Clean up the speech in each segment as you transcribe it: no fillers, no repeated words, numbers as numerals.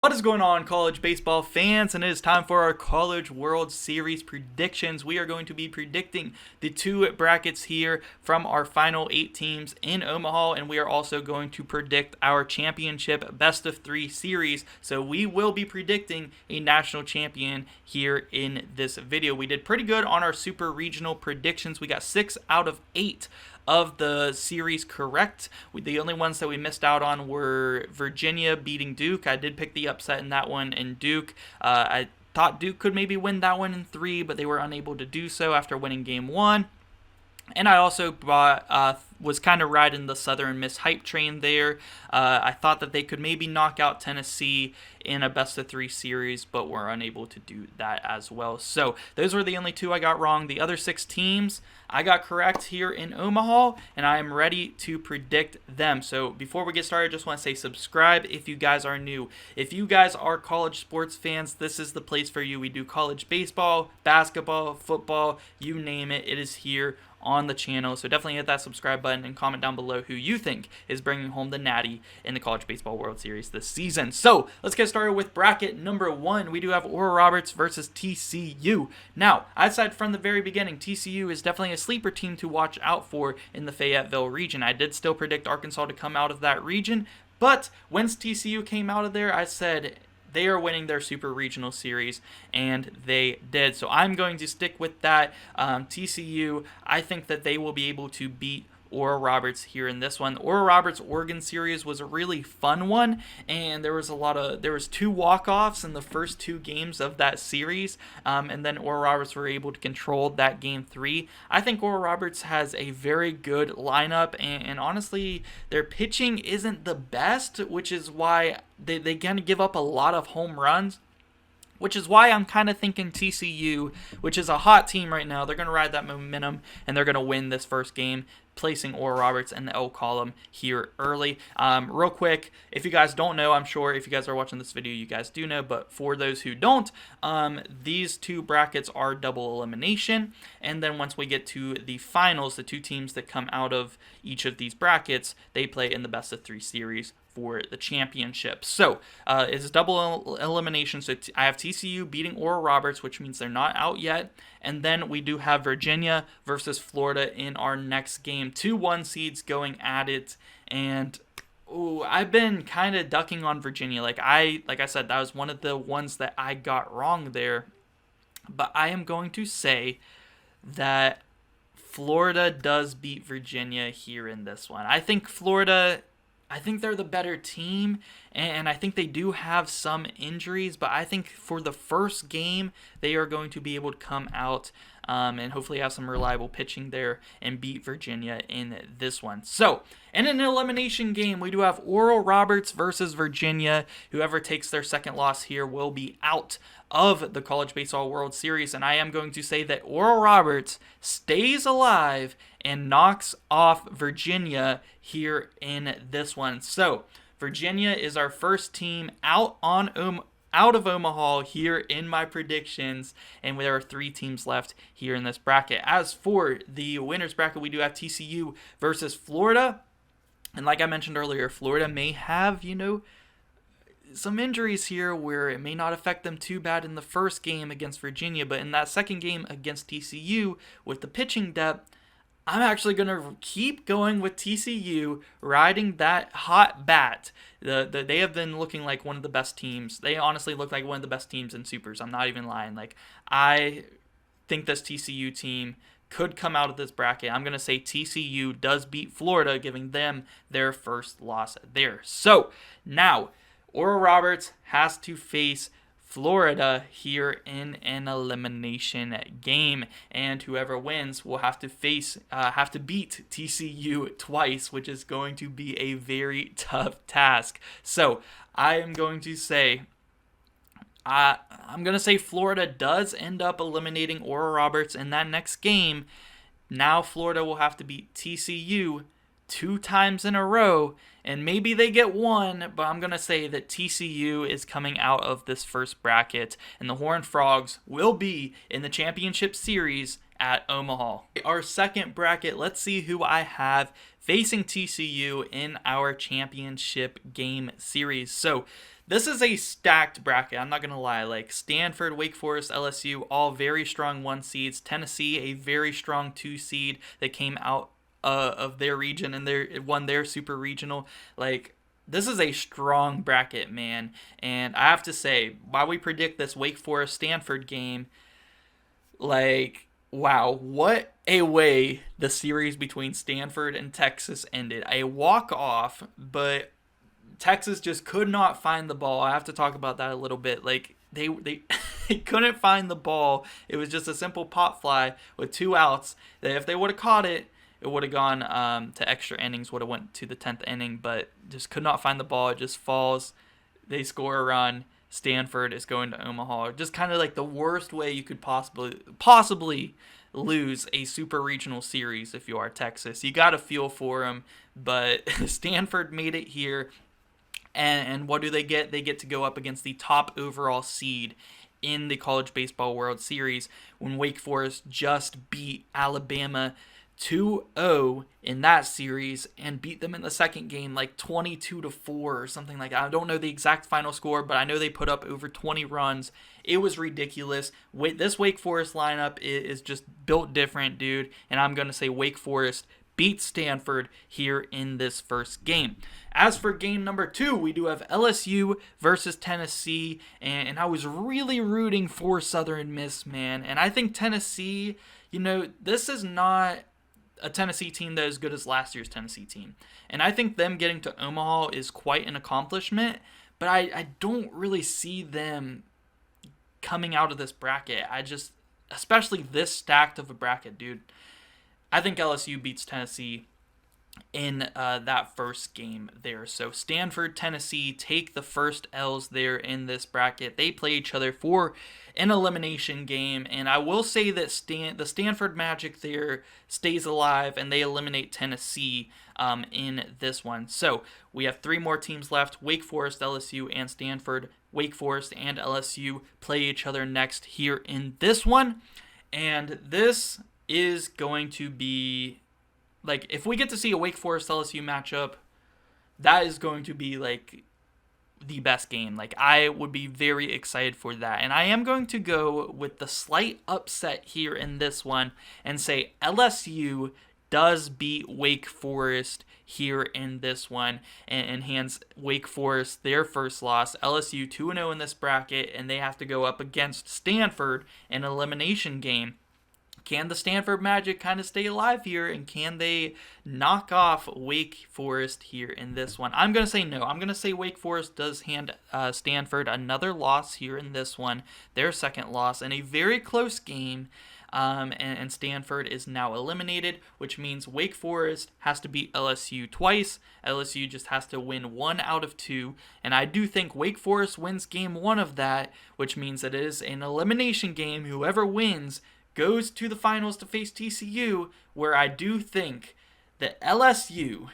What is going on, college baseball fans? And it is time for our College World Series predictions. We are going to be predicting the two brackets here from our final 8 teams in Omaha, and we are also going to predict our championship best of 3 series. So we will be predicting a national champion here in this video. We did pretty good on our super regional predictions. We got 6 out of 8 of the series correct. The only ones that we missed out on were Virginia beating Duke. I did pick the upset in that one, and Duke, I thought Duke could maybe win that one in 3, but they were unable to do so after winning game 1. And I also was kind of riding the Southern Miss hype train there. I thought that they could maybe knock out Tennessee in a best-of-3 series, but were unable to do that as well. So those were the only 2 I got wrong. The other 6 teams I got correct here in Omaha, and I am ready to predict them. So before we get started, I just want to say subscribe if you guys are new. If you guys are college sports fans, this is the place for you. We do college baseball, basketball, football, you name it. It is here on the channel. So definitely hit that subscribe button and comment down below who you think is bringing home the Natty in the College Baseball World Series this season. So let's get started with bracket number 1. We do have Oral Roberts versus TCU. Now, I said from the very beginning, TCU is definitely a sleeper team to watch out for in the Fayetteville region. I did still predict Arkansas to come out of that region, but once TCU came out of there, I said they are winning their super regional series, and they did. So I'm going to stick with that. TCU, I think that they will be able to beat Oral Roberts here in this one. Oral Roberts Oregon series was a really fun one, and there was 2 walk-offs in the first 2 games of that series, and then Oral Roberts were able to control that game 3. I think Oral Roberts has a very good lineup, and honestly, their pitching isn't the best, which is why they kind of give up a lot of home runs. Which is why I'm kind of thinking TCU, which is a hot team right now. They're going to ride that momentum, and they're going to win this first game, placing Oral Roberts in the L column here early. Real quick, if you guys don't know, I'm sure if you guys are watching this video, you guys do know, but for those who don't, these 2 brackets are double elimination, and then once we get to the finals, the 2 teams that come out of each of these brackets, they play in the best of 3 series for the championship. So it's double elimination. So I have TCU beating Oral Roberts, which means they're not out yet. And then we do have Virginia versus Florida in our next game. 2 1 seeds going at it. And I've been kind of ducking on Virginia. Like I said, that was one of the ones that I got wrong there. But I am going to say that Florida does beat Virginia here in this one. I think they're the better team, and I think they do have some injuries, but I think for the first game, they are going to be able to come out and hopefully have some reliable pitching there and beat Virginia in this one. So, in an elimination game, we do have Oral Roberts versus Virginia. Whoever takes their second loss here will be out of the College Baseball World Series, and I am going to say that Oral Roberts stays alive and knocks off Virginia here in this one. So, Virginia is our first team out of Omaha here in my predictions, and there are 3 teams left here in this bracket. As for the winners bracket, we do have TCU versus Florida, and like I mentioned earlier, Florida may have, some injuries here where it may not affect them too bad in the first game against Virginia, but in that second game against TCU with the pitching depth, I'm actually going to keep going with TCU, riding that hot bat. They have been looking like one of the best teams. They honestly look like one of the best teams in Supers. I'm not even lying. I think this TCU team could come out of this bracket. I'm going to say TCU does beat Florida, giving them their first loss there. So, now, Oral Roberts has to face Florida here in an elimination game, and whoever wins will have to beat TCU twice, which is going to be a very tough task. So I am going to say Florida does end up eliminating Oral Roberts in that next game. Now Florida will have to beat TCU 2 times in a row, and maybe they get 1, but I'm going to say that TCU is coming out of this first bracket, and the Horned Frogs will be in the championship series at Omaha. Our second bracket, let's see who I have facing TCU in our championship game series. So this is a stacked bracket. I'm not going to lie. Like Stanford, Wake Forest, LSU, all very strong 1 seeds. Tennessee, a very strong 2 seed that came out of their region and won their super regional. Like, this is a strong bracket, man. And I have to say, while we predict this Wake Forest Stanford game, like, wow, what a way the series between Stanford and Texas ended. A walk-off, but Texas just could not find the ball. I have to talk about that a little bit. Like, they they couldn't find the ball. It was just a simple pop fly with 2 outs. That if they would have caught it, it would have gone to extra innings, would have went to the 10th inning, but just could not find the ball. It just falls. They score a run. Stanford is going to Omaha. Just kind of like the worst way you could possibly lose a super regional series if you are Texas. You got to feel for them, but Stanford made it here. And what do they get? They get to go up against the top overall seed in the College Baseball World Series when Wake Forest just beat Alabama 2-0 in that series and beat them in the second game like 22-4 or something like that. I don't know the exact final score, but I know they put up over 20 runs. It was ridiculous. This Wake Forest lineup is just built different, dude, and I'm going to say Wake Forest beat Stanford here in this first game. As for game number 2, we do have LSU versus Tennessee, and I was really rooting for Southern Miss, man. And I think Tennessee, this is not a Tennessee team that is as good as last year's Tennessee team. And I think them getting to Omaha is quite an accomplishment, but I don't really see them coming out of this bracket. Especially this stacked of a bracket, dude. I think LSU beats Tennessee in that first game there. So Stanford, Tennessee take the first L's there in this bracket. They play each other for an elimination game, and I will say that the Stanford Magic there stays alive, and they eliminate Tennessee in this one. So we have 3 more teams left: Wake Forest, LSU, and Stanford. Wake Forest and LSU play each other next here in this one, and this is going to be, like, if we get to see a Wake Forest LSU matchup, that is going to be like the best game. Like, I would be very excited for that. And I am going to go with the slight upset here in this one and say LSU does beat Wake Forest here in this one and hands Wake Forest their first loss. LSU 2-0 in this bracket, and they have to go up against Stanford in an elimination game. Can the Stanford Magic kind of stay alive here, and can they knock off Wake Forest here in this one? I'm going to say no. I'm going to say Wake Forest does hand Stanford another loss here in this one, their second loss, in a very close game, and Stanford is now eliminated, which means Wake Forest has to beat LSU twice. LSU just has to win 1 out of 2, and I do think Wake Forest wins game 1 of that, which means that it is an elimination game. Whoever wins goes to the finals to face TCU, where I do think that LSU,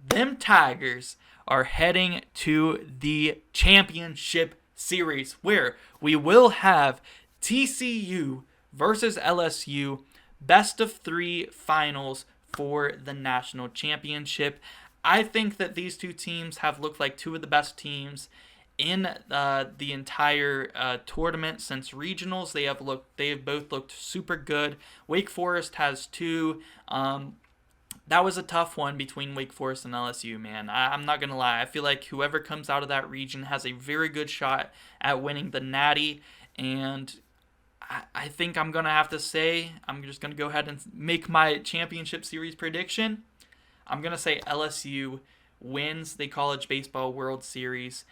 them Tigers, are heading to the championship series, where we will have TCU versus LSU, best of 3 finals for the national championship. I think that these 2 teams have looked like 2 of the best teams in the entire tournament since regionals. They have both looked super good. Wake Forest has 2. That was a tough one between Wake Forest and LSU, man. I'm not gonna lie. I feel like whoever comes out of that region has a very good shot at winning the Natty, and I think I'm gonna have to say, I'm just gonna go ahead and make my championship series prediction. I'm gonna say LSU wins the College Baseball World Series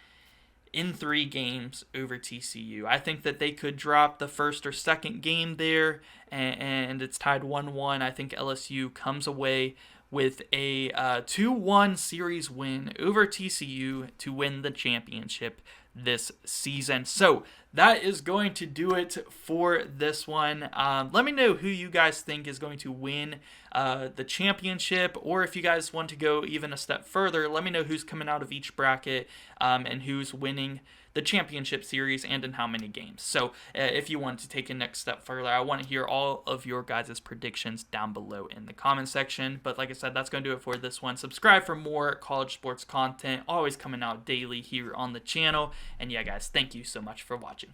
in 3 games over TCU. I think that they could drop the first or second game there, and it's tied 1-1. I think LSU comes away with a 2-1 series win over TCU to win the championship this season. So that is going to do it for this one. Let me know who you guys think is going to win the championship, or if you guys want to go even a step further, let me know who's coming out of each bracket and who's winning the championship series and in how many games. So if you want to take a next step further, I want to hear all of your guys' predictions down below in the comment section. But like I said, that's going to do it for this one. Subscribe for more college sports content, always coming out daily here on the channel. And yeah, guys, thank you so much for watching.